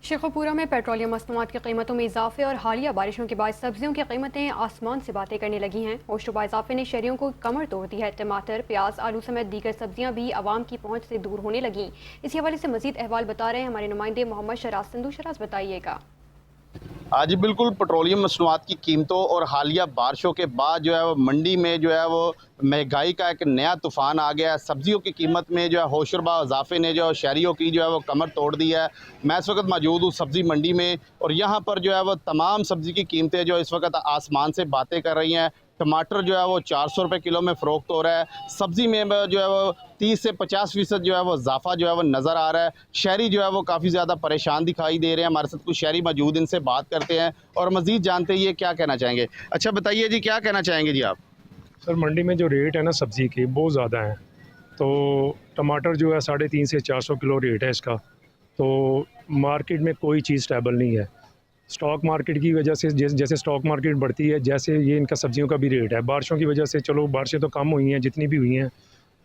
शेखोपुरा में पेट्रोलियम मसनूआत की कीमतों में इजाफे और हालिया बारिशों के बाद सब्जियों की कीमतें आसमान से बातें करने लगी हैं। होशरुबा इजाफे ने शहरियों को कमर तोड़ दी है। टमाटर, प्याज, आलू समेत दीगर सब्जियां भी आवाम की पहुंच से दूर होने लगी। इसी हवाले से मजीद अहवाल बता रहे हैं हमारे नुमाइंदे मोहम्मद शराज सिंधु। शराज, बताइएगा। आज बिल्कुल पेट्रोलियम मसनूआत की कीमतों और हालिया बारिशों के बाद जो है वो मंडी में जो है वो महंगाई का एक नया तूफ़ान आ गया है। सब्जियों की कीमत में जो है होशरुबा इजाफे ने जो शहरियों की जो है वो कमर तोड़ दी है। मैं इस वक्त मौजूद हूँ सब्ज़ी मंडी में और यहाँ पर जो है वो तमाम सब्ज़ी की कीमतें जो इस वक्त आसमान से बातें कर रही हैं। टमाटर जो है वो 400 रुपये किलो में फ़रोख्त हो रहा है। सब्ज़ी में जो है वो 30 से 50% जो है वो इजाफा जो है वो नज़र आ रहा है। शहरी जो है वो काफ़ी ज़्यादा परेशान दिखाई दे रहे हैं। हमारे साथ कुछ शहरी मौजूद, इनसे बात करते हैं और मज़ीद जानते हैं ये क्या कहना चाहेंगे। अच्छा बताइए जी, क्या कहना चाहेंगे जी आप? सर, मंडी में जो रेट है ना सब्ज़ी की बहुत ज़्यादा है। तो टमाटर जो है 350 से 400 किलो रेट है इसका। तो मार्केट में कोई चीज़ स्टेबल नहीं है। स्टॉक मार्केट की वजह से जैसे स्टॉक मार्केट बढ़ती है, जैसे ये इनका सब्जियों का भी रेट है। बारिशों की वजह से, चलो बारिशें तो कम हुई हैं जितनी भी हुई हैं,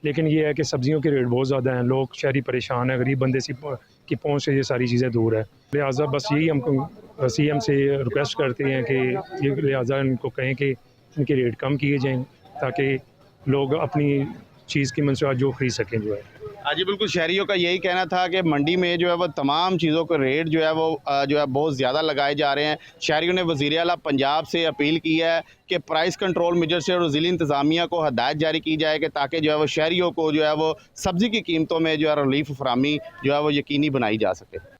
लेकिन ये है कि सब्जियों के रेट बहुत ज़्यादा हैं। लोग शहरी परेशान है, गरीब बंदे की पहुँच से ये सारी चीज़ें दूर है। लिहाजा बस यही हम सीएम से रिक्वेस्ट करते हैं कि ये लिहाजा इनको कहें कि इनके रेट कम किए जाएँ, ताकि लोग अपनी चीज़ की मनसूबा जो ख़रीद सकें जो है। हाँ जी, बिल्कुल शहरियों का यही कहना था कि मंडी में जो है वो तमाम चीज़ों के रेट जो है वो बहुत ज़्यादा लगाए जा रहे हैं। शहरियों ने वज़ीर आला पंजाब से अपील की है कि प्राइस कंट्रोल मेजर से और ज़िली इंतज़ामिया को हदायत जारी की जाए कि ताकि जो है वो शहरियों को जो है वो सब्ज़ी की कीमतों में जो है रिलीफ फराहमी जो है वो यकीनी बनाई जा सके।